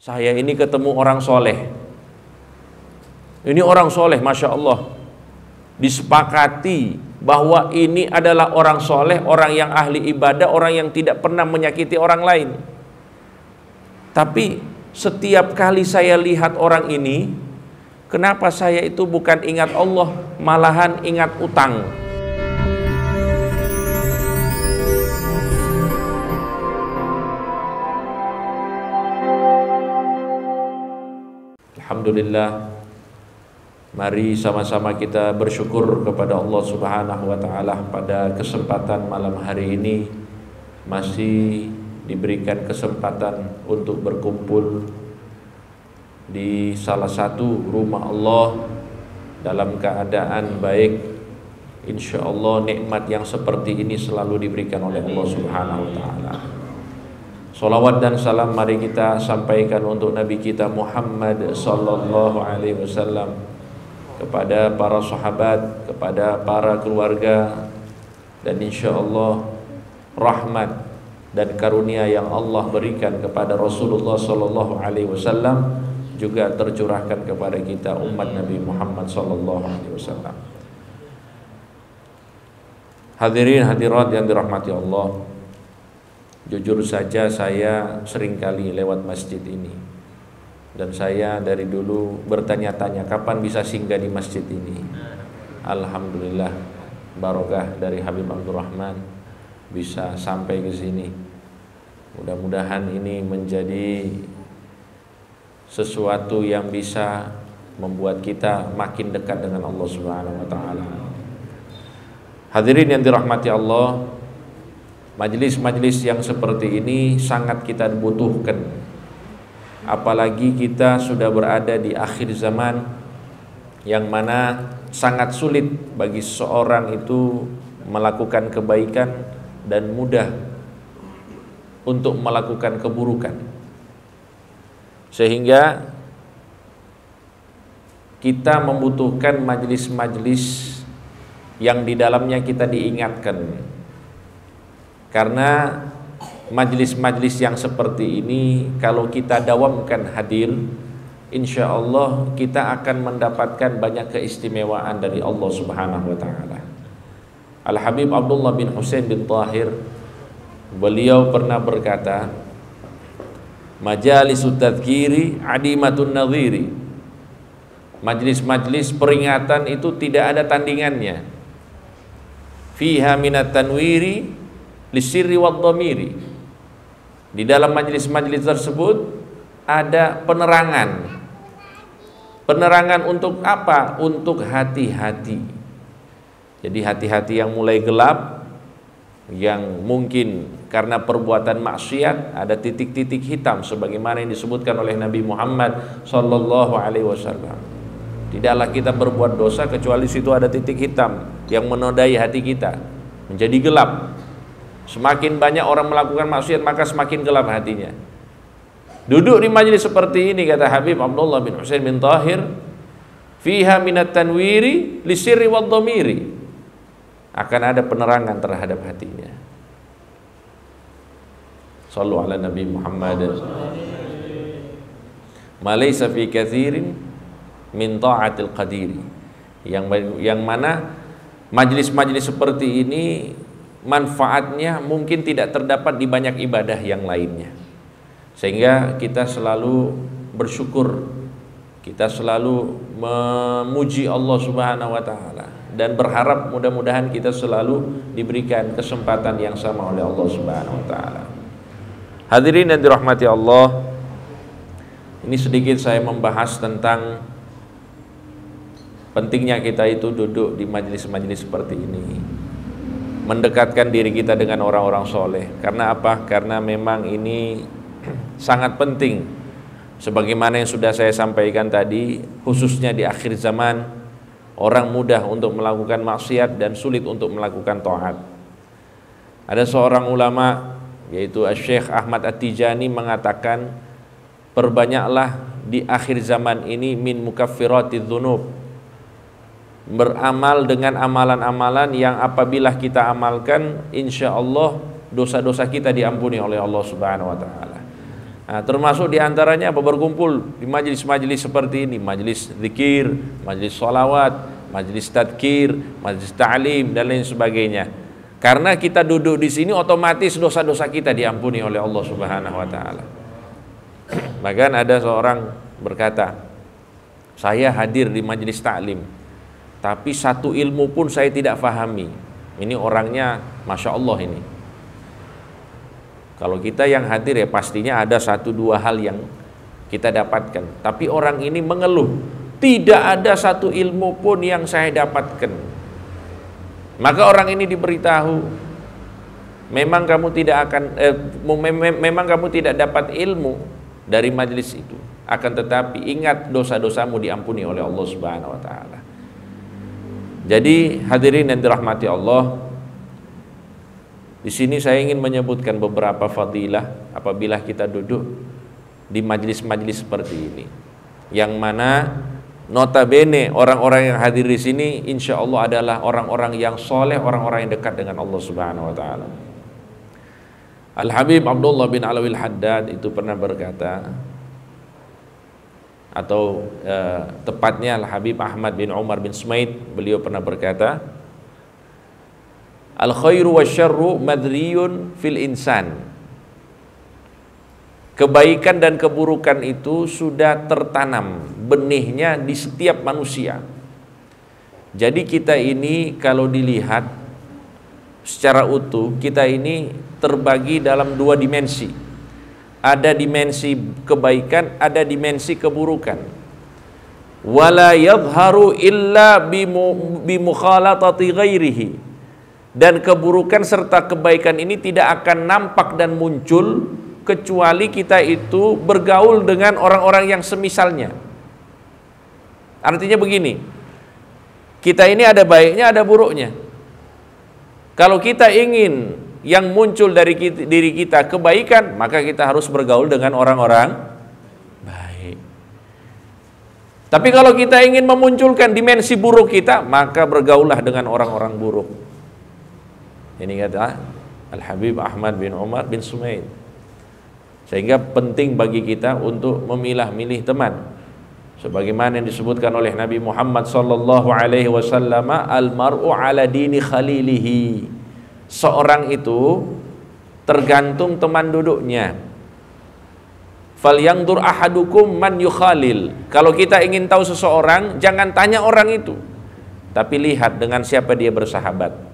Saya ini ketemu orang soleh. Ini orang soleh, Masya Allah. Disepakati bahwa ini adalah orang soleh, orang yang ahli ibadah, orang yang tidak pernah menyakiti orang lain. Tapi setiap kali saya lihat orang ini, kenapa saya itu bukan ingat Allah, malahan ingat utang. Alhamdulillah, mari sama-sama kita bersyukur kepada Allah Subhanahu wa Ta'ala pada kesempatan malam hari ini masih diberikan kesempatan untuk berkumpul di salah satu rumah Allah dalam keadaan baik. Insya Allah nikmat yang seperti ini selalu diberikan oleh Allah Subhanahu wa Ta'ala. Salawat dan salam mari kita sampaikan untuk Nabi kita Muhammad sallallahu alaihi wasallam, kepada para sahabat, kepada para keluarga, dan insya Allah rahmat dan karunia yang Allah berikan kepada Rasulullah sallallahu alaihi wasallam juga tercurahkan kepada kita umat Nabi Muhammad sallallahu alaihi wasallam. Hadirin hadirat yang dirahmati Allah, jujur saja saya seringkali lewat masjid ini, dan saya dari dulu bertanya-tanya kapan bisa singgah di masjid ini. Alhamdulillah, barokah dari Habib Abdurrahman bisa sampai ke sini. Mudah-mudahan ini menjadi sesuatu yang bisa membuat kita makin dekat dengan Allah Subhanahu wa Ta'ala. Hadirin yang dirahmati Allah, majelis-majelis yang seperti ini sangat kita butuhkan. Apalagi kita sudah berada di akhir zaman yang mana sangat sulit bagi seseorang itu melakukan kebaikan dan mudah untuk melakukan keburukan. Sehingga kita membutuhkan majelis-majelis yang di dalamnya kita diingatkan. Karena majlis-majlis yang seperti ini kalau kita dawamkan hadir, insya Allah kita akan mendapatkan banyak keistimewaan dari Allah Subhanahu wa Ta'ala. Al-Habib Abdullah bin Husain bin Tahir, beliau pernah berkata, majalisut tadhkiri adimatun nadhiri. Majlis-majlis peringatan itu tidak ada tandingannya. Fiha minat tanwiri lisirri wad dhamiri. Di dalam majlis-majlis tersebut ada penerangan. Penerangan untuk apa? Untuk hati-hati. Jadi hati-hati yang mulai gelap, yang mungkin karena perbuatan maksiat ada titik-titik hitam sebagaimana yang disebutkan oleh Nabi Muhammad sallallahu alaihi wasallam. Tidaklah kita berbuat dosa kecuali situ ada titik hitam yang menodai hati kita menjadi gelap. Semakin banyak orang melakukan maksiat maka semakin gelap hatinya. Duduk di majelis seperti ini, kata Habib Abdullah bin Husain bin Tahir, fiha minat tanwiri lisirri wad dhamiri, akan ada penerangan terhadap hatinya. Sallu ala Nabi Muhammad. Malaysa fi kathirin min ta'atil qadiri, yang mana majlis-majlis seperti ini manfaatnya mungkin tidak terdapat di banyak ibadah yang lainnya. Sehingga kita selalu bersyukur, kita selalu memuji Allah Subhanahu wa Ta'ala, dan berharap mudah-mudahan kita selalu diberikan kesempatan yang sama oleh Allah Subhanahu wa Ta'ala. Hadirin yang dirahmati Allah, ini sedikit saya membahas tentang pentingnya kita itu duduk di majelis-majelis seperti ini, mendekatkan diri kita dengan orang-orang soleh. Karena apa? Karena memang ini sangat penting. Sebagaimana yang sudah saya sampaikan tadi, khususnya di akhir zaman, orang mudah untuk melakukan maksiat dan sulit untuk melakukan taat. Ada seorang ulama, yaitu Syekh Ahmad At-Tijani, mengatakan, perbanyaklah di akhir zaman ini min mukaffiratidz dzunub, beramal dengan amalan-amalan yang apabila kita amalkan, insya Allah dosa-dosa kita diampuni oleh Allah Subhanahu wa Ta'ala. Nah, termasuk diantaranya berkumpul di majelis-majelis seperti ini, majelis zikir, majelis sholawat, majelis tadkir, majelis ta'lim dan lain sebagainya. Karena kita duduk di sini otomatis dosa-dosa kita diampuni oleh Allah Subhanahu wa taala. Bahkan ada seorang berkata, saya hadir di majelis ta'lim, tapi satu ilmu pun saya tidak fahami. Ini orangnya Masya Allah ini. Kalau kita yang hadir ya pastinya ada satu dua hal yang kita dapatkan. Tapi orang ini mengeluh, tidak ada satu ilmu pun yang saya dapatkan. Maka orang ini diberitahu, memang kamu tidak akan memang kamu tidak dapat ilmu dari majelis itu. Akan tetapi ingat dosa-dosamu diampuni oleh Allah Subhanahu wa taala. Jadi hadirin yang dirahmati Allah, di sini saya ingin menyebutkan beberapa fadilah apabila kita duduk di majelis-majelis seperti ini, yang mana notabene orang-orang yang hadir di sini insya Allah adalah orang-orang yang soleh, orang-orang yang dekat dengan Allah Subhanahu wa taala. Al-Habib Abdullah bin Alwi Al-Haddad itu pernah berkata, atau tepatnya Al-Habib Ahmad bin Umar bin Sumaid, beliau pernah berkata, al-khairu wasyarru madriyun fil insan. Kebaikan dan keburukan itu sudah tertanam benihnya di setiap manusia. Jadi kita ini kalau dilihat secara utuh, kita ini terbagi dalam dua dimensi. Ada dimensi kebaikan, ada dimensi keburukan. Wala yadhharu illa bimukhalatati ghairihi. Dan keburukan serta kebaikan ini tidak akan nampak dan muncul kecuali kita itu bergaul dengan orang-orang yang semisalnya. Artinya begini, kita ini ada baiknya, ada buruknya. Kalau kita ingin yang muncul dari diri kita kebaikan, maka kita harus bergaul dengan orang-orang baik. Tapi kalau kita ingin memunculkan dimensi buruk kita, maka bergaullah dengan orang-orang buruk. Ini kata Al-Habib Ahmad bin Umar bin Sumaid. Sehingga penting bagi kita untuk memilah-milih teman. Sebagaimana yang disebutkan oleh Nabi Muhammad sallallahu alaihi wasallam, al-mar'u ala dini khalilihi. Seorang itu tergantung teman duduknya. Falyanzur ahadukum man yukhalil. Kalau kita ingin tahu seseorang, jangan tanya orang itu, tapi lihat dengan siapa dia bersahabat.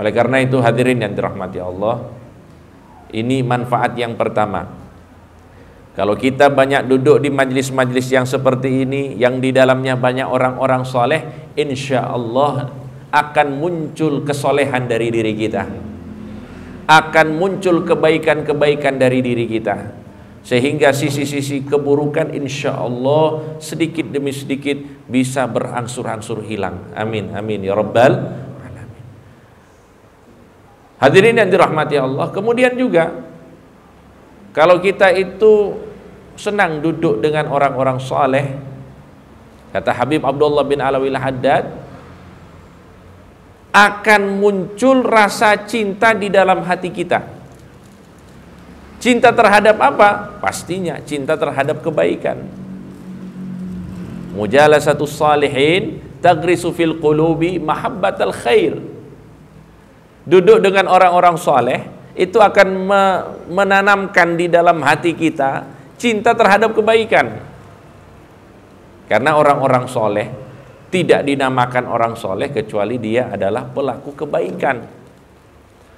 Oleh karena itu hadirin yang dirahmati Allah, ini manfaat yang pertama. Kalau kita banyak duduk di majlis-majlis yang seperti ini, yang di dalamnya banyak orang-orang soleh, insya Allah akan muncul kesolehan dari diri kita, akan muncul kebaikan-kebaikan dari diri kita, sehingga sisi-sisi keburukan insya Allah sedikit demi sedikit bisa berangsur-angsur hilang. Amin, amin ya rabbal. Hadirin yang dirahmati Allah, kemudian juga kalau kita itu senang duduk dengan orang-orang saleh, kata Habib Abdullah bin Alwi Al-Haddad, akan muncul rasa cinta di dalam hati kita. Cinta terhadap apa? Pastinya cinta terhadap kebaikan. Mujalasatus salihin tagrisu fil qulubi mahabbatal khair. Duduk dengan orang-orang soleh itu akan menanamkan di dalam hati kita cinta terhadap kebaikan. Karena orang-orang soleh tidak dinamakan orang soleh kecuali dia adalah pelaku kebaikan.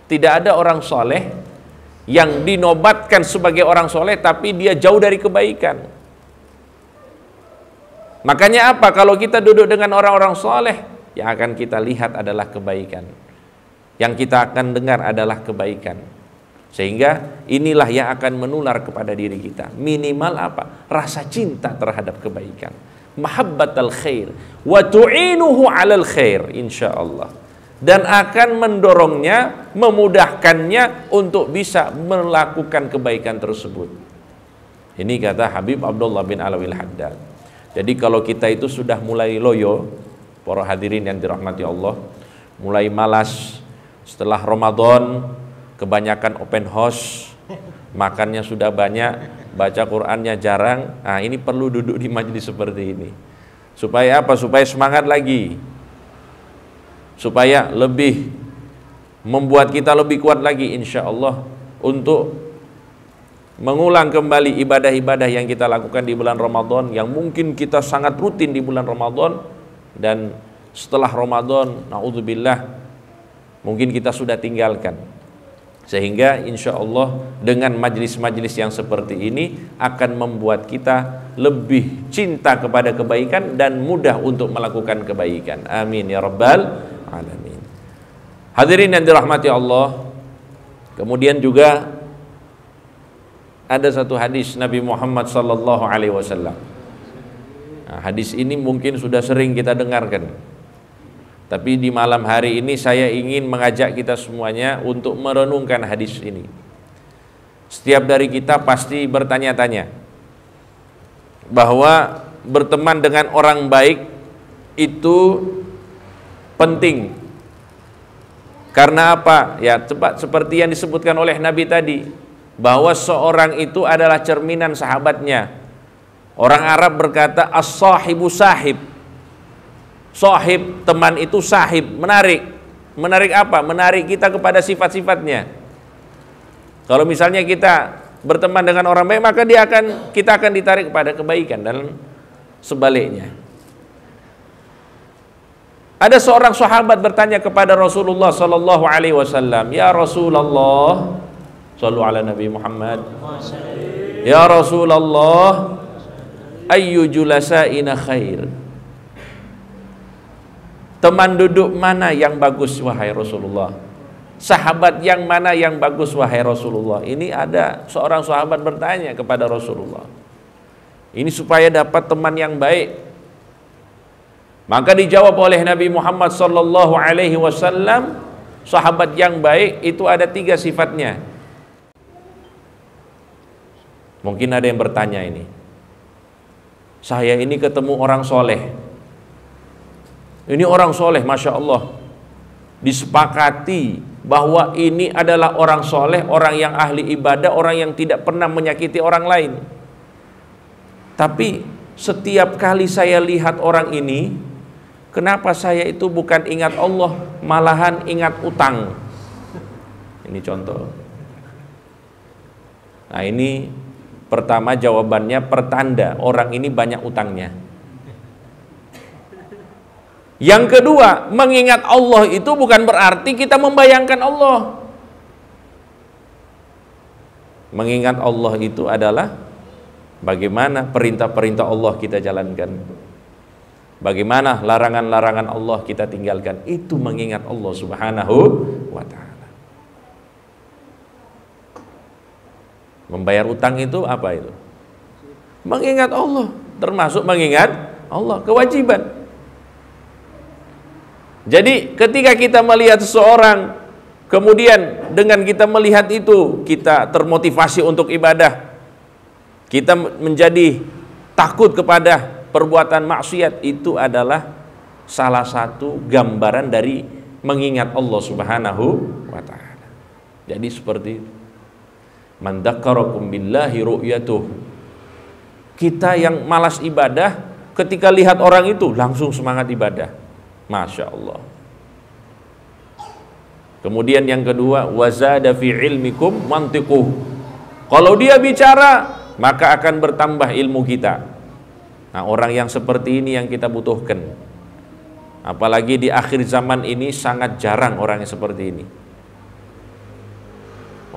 Tidak ada orang soleh yang dinobatkan sebagai orang soleh tapi dia jauh dari kebaikan. Makanya apa? Kalau kita duduk dengan orang-orang soleh, yang akan kita lihat adalah kebaikan. Yang kita akan dengar adalah kebaikan. Sehingga inilah yang akan menular kepada diri kita. Minimal apa? Rasa cinta terhadap kebaikan. Mahabbatal khair wa tu'inuhu 'alal khair insyaallah. Dan akan mendorongnya, memudahkannya untuk bisa melakukan kebaikan tersebut. Ini kata Habib Abdullah bin Alwi Al-Haddad. Jadi kalau kita itu sudah mulai loyo, para hadirin yang dirahmati Allah, mulai malas setelah Ramadan, kebanyakan open house, makannya sudah banyak, baca Qur'annya jarang. Nah, ini perlu duduk di majelis seperti ini. Supaya apa? Supaya semangat lagi. Supaya lebih membuat kita lebih kuat lagi insya Allah untuk mengulang kembali ibadah-ibadah yang kita lakukan di bulan Ramadan, yang mungkin kita sangat rutin di bulan Ramadan, dan setelah Ramadan, na'udzubillah, mungkin kita sudah tinggalkan. Sehingga insya Allah dengan majlis-majlis yang seperti ini akan membuat kita lebih cinta kepada kebaikan dan mudah untuk melakukan kebaikan. Amin ya rabbal alamin. Hadirin yang dirahmati Allah, kemudian juga ada satu hadis Nabi Muhammad sallallahu alaihi wasallam. Nah, hadis ini mungkin sudah sering kita dengarkan. Tapi di malam hari ini saya ingin mengajak kita semuanya untuk merenungkan hadis ini. Setiap dari kita pasti bertanya-tanya bahwa berteman dengan orang baik itu penting. Karena apa? Ya, tepat seperti yang disebutkan oleh Nabi tadi, bahwa seorang itu adalah cerminan sahabatnya. Orang Arab berkata as-sahibu sahib. Sahib, teman itu sahib, menarik. Menarik apa? Menarik kita kepada sifat-sifatnya. Kalau misalnya kita berteman dengan orang baik, maka kita akan ditarik kepada kebaikan, dan sebaliknya. Ada seorang sahabat bertanya kepada Rasulullah sallallahu alaihi wasallam, "Ya Rasulullah, shallu ala Nabi Muhammad. Ya Rasulullah, ayyu julasaina khair?" Teman duduk mana yang bagus wahai Rasulullah? Sahabat yang mana yang bagus wahai Rasulullah? Ini ada seorang sahabat bertanya kepada Rasulullah. Ini supaya dapat teman yang baik. Maka dijawab oleh Nabi Muhammad sallallahu alaihi wasallam, sahabat yang baik itu ada 3 sifatnya. Mungkin ada yang bertanya ini, saya ini ketemu orang soleh. Ini orang soleh, Masya Allah. Disepakati bahwa ini adalah orang soleh, orang yang ahli ibadah, orang yang tidak pernah menyakiti orang lain. Tapi setiap kali saya lihat orang ini, kenapa saya itu bukan ingat Allah, malahan ingat utang. Ini contoh. Nah, ini pertama jawabannya pertanda orang ini banyak utangnya. Yang kedua, mengingat Allah itu bukan berarti kita membayangkan Allah. Mengingat Allah itu adalah bagaimana perintah-perintah Allah kita jalankan, bagaimana larangan-larangan Allah kita tinggalkan. Itu mengingat Allah subhanahu wa ta'ala. Membayar utang itu apa itu? Mengingat Allah, termasuk mengingat Allah, kewajiban. Jadi ketika kita melihat seseorang, kemudian dengan kita melihat itu, kita termotivasi untuk ibadah, kita menjadi takut kepada perbuatan maksiat, itu adalah salah satu gambaran dari mengingat Allah subhanahu wa ta'ala. Jadi seperti itu. Man dzakarakum billahi ru'yatuh. Kita yang malas ibadah, ketika lihat orang itu langsung semangat ibadah. Masya Allah. Kemudian yang kedua, wazada fi ilmikum mantiquh. Kalau dia bicara, maka akan bertambah ilmu kita. Nah, orang yang seperti ini yang kita butuhkan. Apalagi di akhir zaman ini sangat jarang orang yang seperti ini.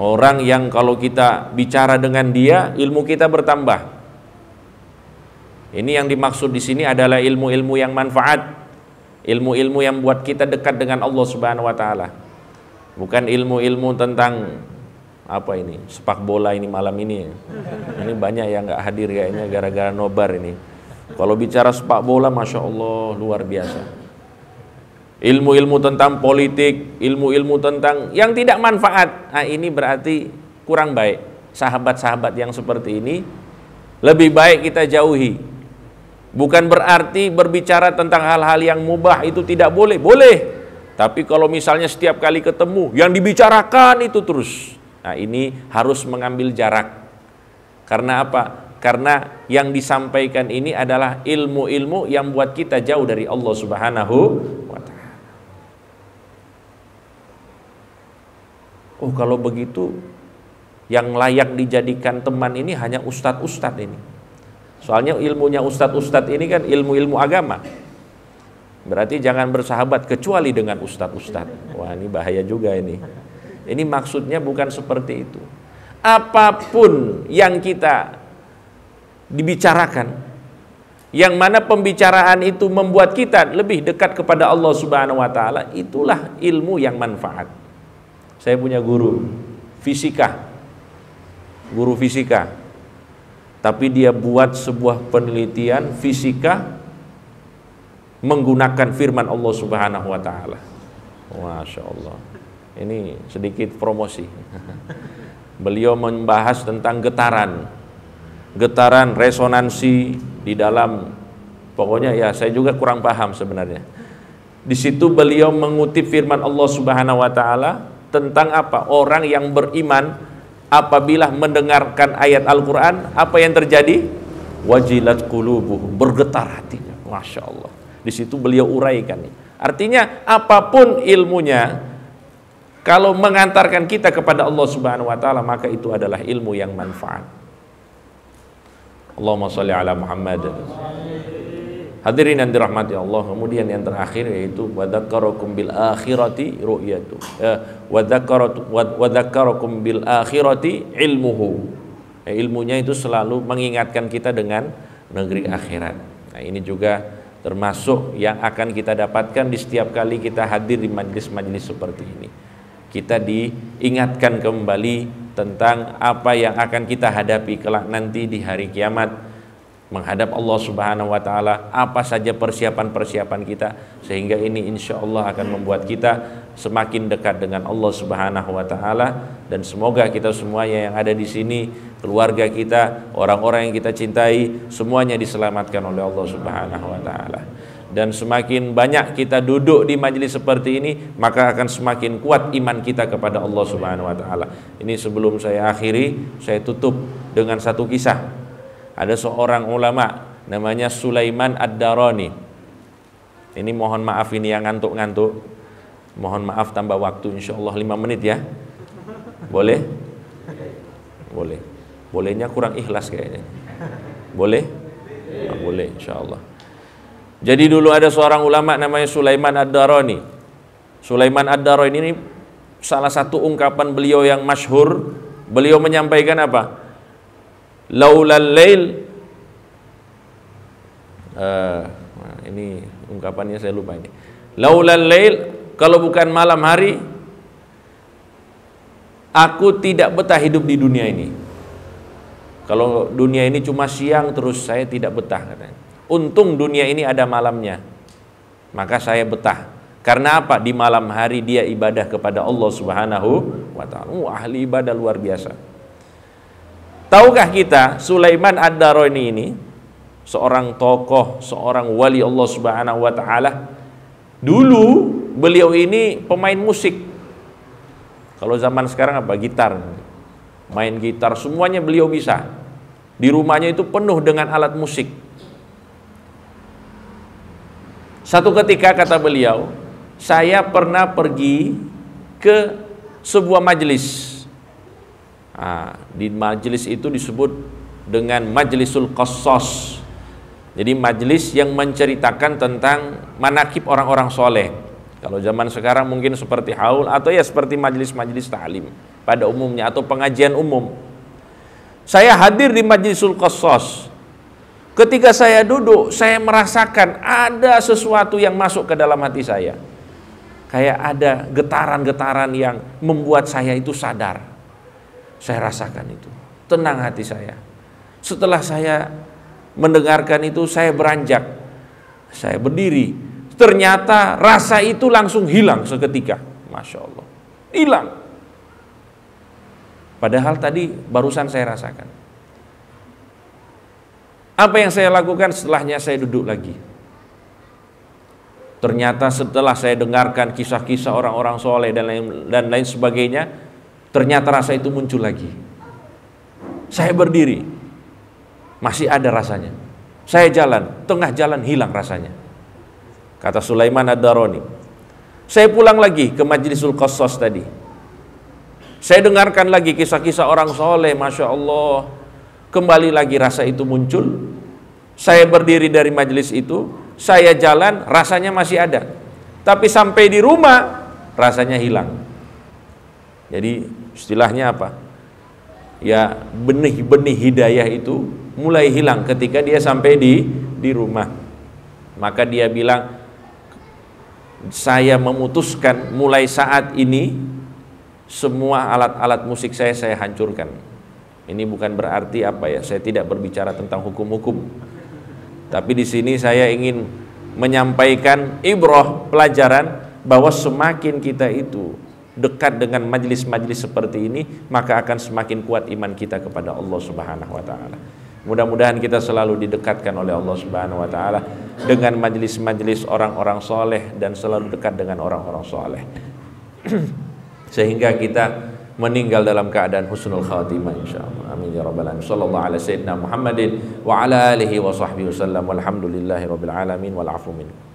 Orang yang kalau kita bicara dengan dia, ilmu kita bertambah. Ini yang dimaksud di sini adalah ilmu-ilmu yang manfaat. Ilmu-ilmu yang buat kita dekat dengan Allah subhanahu wa ta'ala. Bukan ilmu-ilmu tentang apa ini, sepak bola ini malam ini. Ini banyak yang gak hadir kayaknya gara-gara nobar ini. Kalau bicara sepak bola, Masya Allah, luar biasa. Ilmu-ilmu tentang politik, ilmu-ilmu tentang yang tidak manfaat, nah ini berarti kurang baik. Sahabat-sahabat yang seperti ini lebih baik kita jauhi. Bukan berarti berbicara tentang hal-hal yang mubah itu tidak boleh, boleh. Tapi kalau misalnya setiap kali ketemu yang dibicarakan itu terus, Nah, ini harus mengambil jarak. Karena apa? Karena yang disampaikan ini adalah ilmu-ilmu yang buat kita jauh dari Allah Subhanahu wa ta'ala. Oh, kalau begitu yang layak dijadikan teman ini hanya ustadz-ustadz ini. Soalnya ilmunya ustadz-ustadz ini kan ilmu-ilmu agama. Berarti jangan bersahabat kecuali dengan ustadz-ustadz. Wah, ini bahaya juga ini. Ini maksudnya bukan seperti itu. Apapun yang kita dibicarakan, yang mana pembicaraan itu membuat kita lebih dekat kepada Allah Subhanahu wa ta'ala, itulah ilmu yang manfaat. Saya punya guru fisika, tapi dia buat sebuah penelitian fisika menggunakan firman Allah Subhanahu wa ta'ala. Masya Allah. Ini sedikit promosi. Beliau membahas tentang getaran resonansi di dalam, pokoknya ya saya juga kurang paham sebenarnya. Di situ beliau mengutip firman Allah Subhanahu wa ta'ala tentang apa? Orang yang beriman apabila mendengarkan ayat Al-Quran, apa yang terjadi? Wajilat qulubuhum, bergetar hatinya. Masya Allah. Di situ beliau uraikan. Artinya apapun ilmunya, kalau mengantarkan kita kepada Allah Subhanahu wa ta'ala, maka itu adalah ilmu yang manfaat. Allahumma sholli ala Muhammad. Hadirin yang dirahmati Allah. Kemudian yang terakhir yaitu wa dzakkarakum bil akhirati ru'yatu. Wa dzakkarakum bil akhirati ilmuhu. Ilmunya itu selalu mengingatkan kita dengan negeri akhirat. Nah, ini juga termasuk yang akan kita dapatkan di setiap kali kita hadir di majlis-majlis seperti ini. Kita diingatkan kembali tentang apa yang akan kita hadapi kelak nanti di hari kiamat, menghadap Allah Subhanahu wa ta'ala, apa saja persiapan-persiapan kita, sehingga ini insya Allah akan membuat kita semakin dekat dengan Allah Subhanahu wa ta'ala. Dan semoga kita semuanya yang ada di sini, keluarga kita, orang-orang yang kita cintai, semuanya diselamatkan oleh Allah Subhanahu wa ta'ala. Dan semakin banyak kita duduk di majelis seperti ini, maka akan semakin kuat iman kita kepada Allah Subhanahu wa ta'ala. Ini sebelum saya akhiri, saya tutup dengan satu kisah. Ada seorang ulama namanya Sulaiman Ad-Darani. Ini mohon maaf ini yang ngantuk-ngantuk. Mohon maaf tambah waktu, insya Allah 5 menit ya. Boleh? Boleh. Bolehnya kurang ikhlas kayaknya. Boleh? Nah, boleh insya Allah. Jadi dulu ada seorang ulama namanya Sulaiman Ad-Darani. Sulaiman Ad-Darani ini salah satu ungkapan beliau yang masyhur. Beliau menyampaikan apa? Laulal lail. Ini ungkapannya saya lupa ini. Laulal lail, kalau bukan malam hari, aku tidak betah hidup di dunia ini. Kalau dunia ini cuma siang terus, saya tidak betah katanya. Untung dunia ini ada malamnya, maka saya betah. Karena apa? Di malam hari dia ibadah kepada Allah Subhanahu wa ta'ala. Ahli ibadah luar biasa. Tahukah kita Sulaiman Ad-Darani ini seorang tokoh, seorang wali Allah Subhanahu wa ta'ala. Dulu beliau ini pemain musik. Kalau zaman sekarang apa? Gitar. Main gitar, semuanya beliau bisa. Di rumahnya itu penuh dengan alat musik. Satu ketika kata beliau, saya pernah pergi ke sebuah majelis. Di majelis itu disebut dengan Majlisul Qassas. Jadi majelis yang menceritakan tentang manakib orang-orang soleh. Kalau zaman sekarang mungkin seperti haul atau ya seperti majelis-majelis ta'lim pada umumnya atau pengajian umum. Saya hadir di Majlisul Qassas. Ketika saya duduk, saya merasakan ada sesuatu yang masuk ke dalam hati saya. Kayak ada getaran-getaran yang membuat saya itu sadar. Saya rasakan itu. Tenang hati saya. Setelah saya mendengarkan itu, saya beranjak. Saya berdiri. Ternyata rasa itu langsung hilang seketika. Masya Allah. Hilang. Padahal tadi barusan saya rasakan. Apa yang saya lakukan setelahnya? Saya duduk lagi. Ternyata setelah saya dengarkan kisah-kisah orang-orang soleh dan lain sebagainya, Ternyata rasa itu muncul lagi. Saya berdiri, masih ada rasanya. Saya jalan, tengah jalan hilang rasanya. Kata Sulaiman Ad-Darani, saya pulang lagi ke Majlisul Qasas tadi. Saya dengarkan lagi kisah-kisah orang soleh, Masya Allah. Kembali lagi rasa itu muncul. Saya berdiri dari majelis itu, saya jalan, rasanya masih ada. Tapi sampai di rumah, rasanya hilang. Jadi istilahnya apa? Ya, benih-benih hidayah itu mulai hilang ketika dia sampai di rumah. Maka dia bilang, saya memutuskan mulai saat ini semua alat-alat musik saya hancurkan. Ini bukan berarti apa ya, saya tidak berbicara tentang hukum-hukum. Tapi di sini saya ingin menyampaikan ibrah, pelajaran bahwa semakin kita itu dekat dengan majlis-majlis seperti ini, maka akan semakin kuat iman kita kepada Allah Subhanahu wa taala. Mudah-mudahan kita selalu didekatkan oleh Allah Subhanahu wa taala dengan majlis-majlis orang-orang soleh dan selalu dekat dengan orang-orang soleh. Sehingga kita meninggal dalam keadaan husnul khatimah insyaallah. Amin ya rabbal alamin. Sallallahu ala sayyidina Muhammadin wa ala alihi wa sahbihi wasallam. Walhamdulillahi rabbil alamin wal afu minkum.